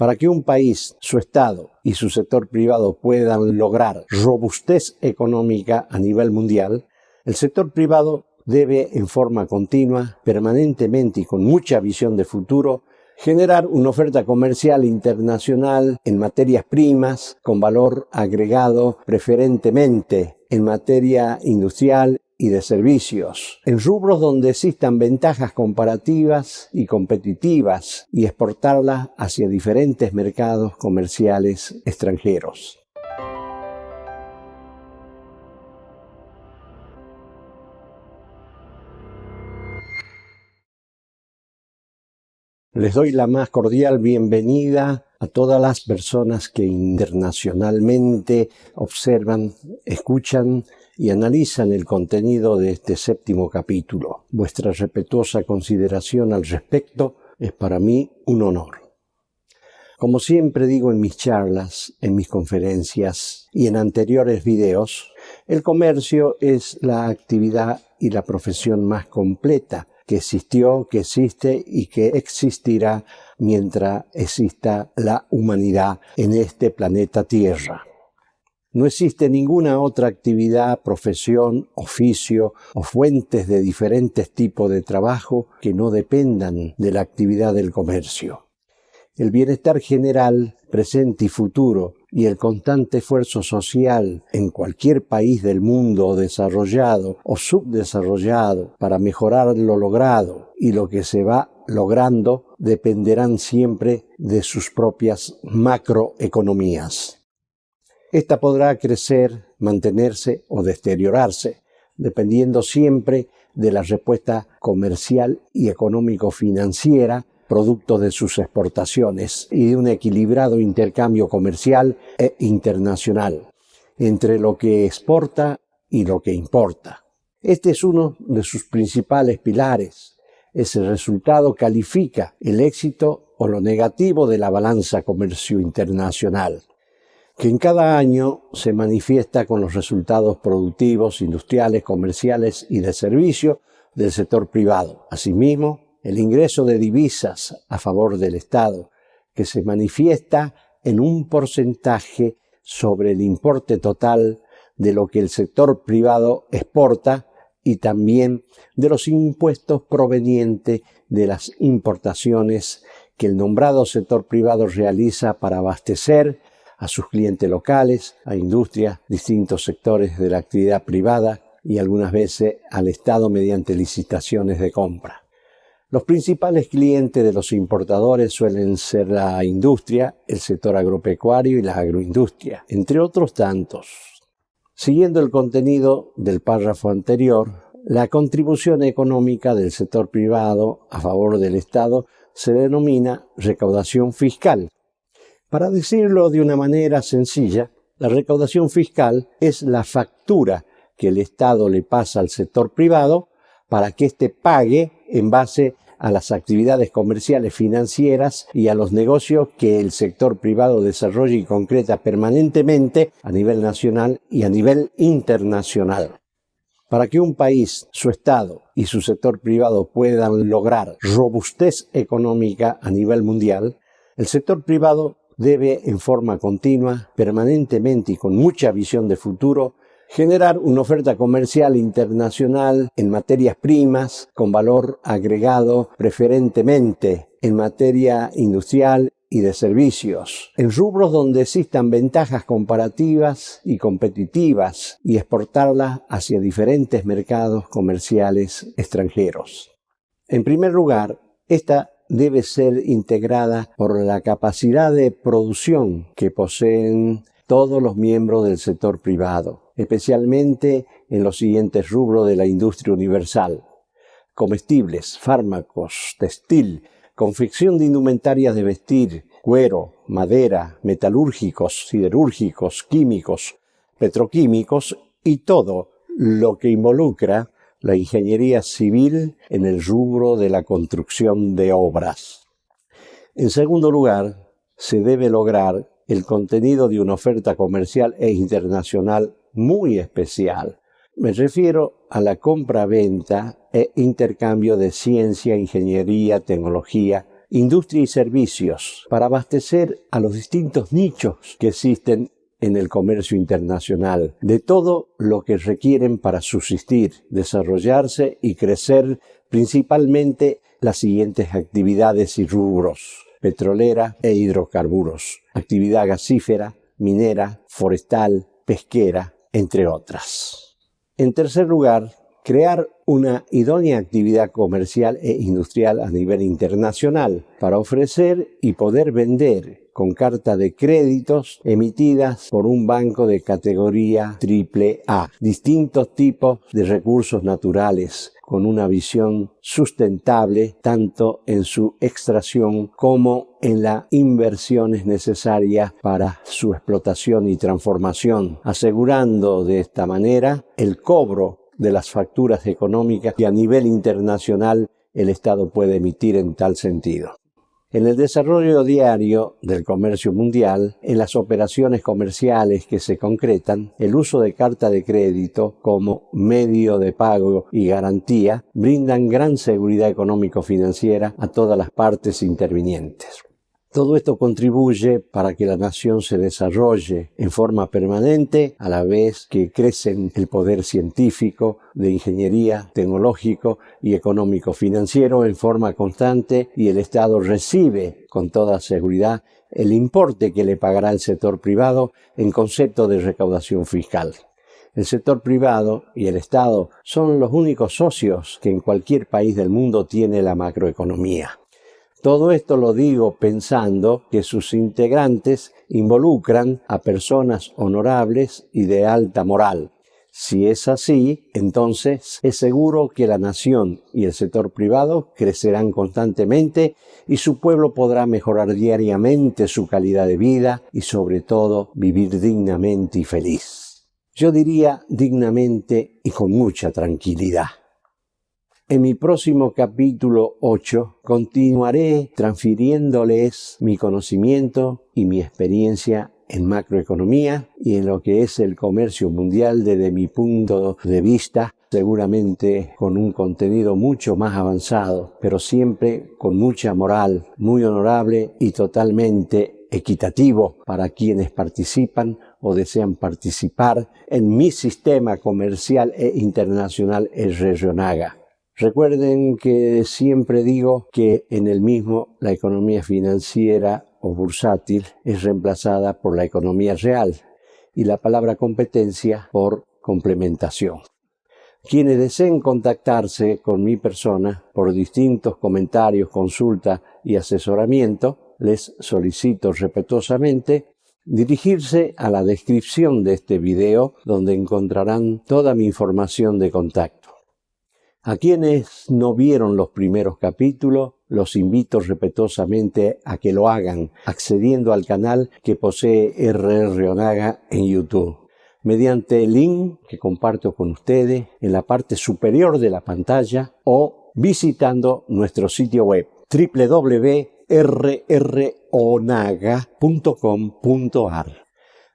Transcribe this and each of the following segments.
Para que un país, su Estado y su sector privado puedan lograr robustez económica a nivel mundial, el sector privado debe en forma continua, permanentemente y con mucha visión de futuro, generar una oferta comercial internacional en materias primas con valor agregado, preferentemente en materia industrial y de servicios, en rubros donde existan ventajas comparativas y competitivas y exportarlas hacia diferentes mercados comerciales extranjeros. Les doy la más cordial bienvenida a todas las personas que internacionalmente observan, escuchan y analizan el contenido de este 7º capítulo. Vuestra respetuosa consideración al respecto es para mí un honor. Como siempre digo en mis charlas, en mis conferencias y en anteriores videos, el comercio es la actividad y la profesión más completa que existió, que existe y que existirá mientras exista la humanidad en este planeta Tierra. No existe ninguna otra actividad, profesión, oficio o fuentes de diferentes tipos de trabajo que no dependan de la actividad del comercio. El bienestar general, presente y futuro, y el constante esfuerzo social en cualquier país del mundo desarrollado o subdesarrollado para mejorar lo logrado y lo que se va logrando dependerán siempre de sus propias macroeconomías. Esta podrá crecer, mantenerse o deteriorarse, dependiendo siempre de la respuesta comercial y económico-financiera producto de sus exportaciones y de un equilibrado intercambio comercial e internacional entre lo que exporta y lo que importa. Este es uno de sus principales pilares. Ese resultado califica el éxito o lo negativo de la balanza comercio internacional, que en cada año se manifiesta con los resultados productivos, industriales, comerciales y de servicio del sector privado. Asimismo, el ingreso de divisas a favor del Estado, que se manifiesta en un porcentaje sobre el importe total de lo que el sector privado exporta y también de los impuestos provenientes de las importaciones que el nombrado sector privado realiza para abastecer a sus clientes locales, a industrias, distintos sectores de la actividad privada y algunas veces al Estado mediante licitaciones de compra. Los principales clientes de los importadores suelen ser la industria, el sector agropecuario y la agroindustria, entre otros tantos. Siguiendo el contenido del párrafo anterior, la contribución económica del sector privado a favor del Estado se denomina recaudación fiscal. Para decirlo de una manera sencilla, la recaudación fiscal es la factura que el Estado le pasa al sector privado para que éste pague en base a las actividades comerciales financieras y a los negocios que el sector privado desarrolla y concreta permanentemente a nivel nacional y a nivel internacional. Para que un país, su Estado y su sector privado puedan lograr robustez económica a nivel mundial, el sector privado debe en forma continua, permanentemente y con mucha visión de futuro, generar una oferta comercial internacional en materias primas con valor agregado preferentemente en materia industrial y de servicios, en rubros donde existan ventajas comparativas y competitivas y exportarlas hacia diferentes mercados comerciales extranjeros. En primer lugar, esta debe ser integrada por la capacidad de producción que poseen todos los miembros del sector privado, especialmente en los siguientes rubros de la industria universal: comestibles, fármacos, textil, confección de indumentarias de vestir, cuero, madera, metalúrgicos, siderúrgicos, químicos, petroquímicos y todo lo que involucra la ingeniería civil en el rubro de la construcción de obras. En segundo lugar, se debe lograr el contenido de una oferta comercial e internacional muy especial. Me refiero a la compra-venta e intercambio de ciencia, ingeniería, tecnología industria y servicios, para abastecer a los distintos nichos que existen en el comercio internacional, de todo lo que requieren para subsistir, desarrollarse y crecer, principalmente las siguientes actividades y rubros: petrolera e hidrocarburos, actividad gasífera, minera, forestal, pesquera, entre otras. En tercer lugar, crear una idónea actividad comercial e industrial a nivel internacional para ofrecer y poder vender con carta de créditos emitidas por un banco de categoría AAA, distintos tipos de recursos naturales con una visión sustentable tanto en su extracción como en las inversiones necesarias para su explotación y transformación, asegurando de esta manera el cobro de las facturas económicas que a nivel internacional el Estado puede emitir en tal sentido. En el desarrollo diario del comercio mundial, en las operaciones comerciales que se concretan, el uso de carta de crédito como medio de pago y garantía brindan gran seguridad económico-financiera a todas las partes intervinientes. Todo esto contribuye para que la nación se desarrolle en forma permanente, a la vez que crecen el poder científico, de ingeniería, tecnológico y económico-financiero en forma constante, y el Estado recibe con toda seguridad el importe que le pagará el sector privado en concepto de recaudación fiscal. El sector privado y el Estado son los únicos socios que en cualquier país del mundo tiene la macroeconomía. Todo esto lo digo pensando que sus integrantes involucran a personas honorables y de alta moral. Si es así, entonces es seguro que la nación y el sector privado crecerán constantemente y su pueblo podrá mejorar diariamente su calidad de vida y sobre todo vivir dignamente y feliz. Yo diría dignamente y con mucha tranquilidad. En mi próximo capítulo 8 continuaré transfiriéndoles mi conocimiento y mi experiencia en macroeconomía y en lo que es el comercio mundial desde mi punto de vista, seguramente con un contenido mucho más avanzado, pero siempre con mucha moral, muy honorable y totalmente equitativo para quienes participan o desean participar en mi sistema comercial e internacional Ryonaga. Recuerden que siempre digo que en el mismo la economía financiera o bursátil es reemplazada por la economía real y la palabra competencia por complementación. Quienes deseen contactarse con mi persona por distintos comentarios, consulta y asesoramiento, les solicito respetuosamente dirigirse a la descripción de este video, donde encontrarán toda mi información de contacto. A quienes no vieron los primeros capítulos, los invito respetuosamente a que lo hagan accediendo al canal que posee Ryonaga en YouTube, mediante el link que comparto con ustedes en la parte superior de la pantalla o visitando nuestro sitio web www.rryonaga.com.ar.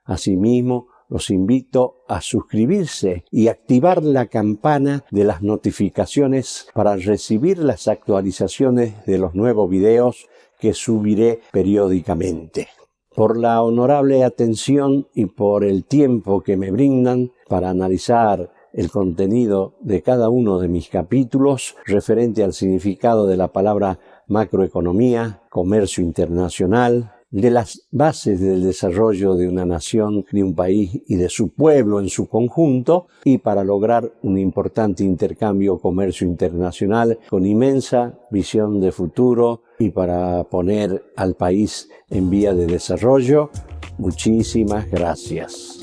Asimismo, los invito a suscribirse y activar la campana de las notificaciones para recibir las actualizaciones de los nuevos videos que subiré periódicamente. Por la honorable atención y por el tiempo que me brindan para analizar el contenido de cada uno de mis capítulos referente al significado de la palabra macroeconomía, comercio internacional, de las bases del desarrollo de una nación, de un país y de su pueblo en su conjunto, y para lograr un importante intercambio comercio internacional con inmensa visión de futuro y para poner al país en vía de desarrollo. Muchísimas gracias.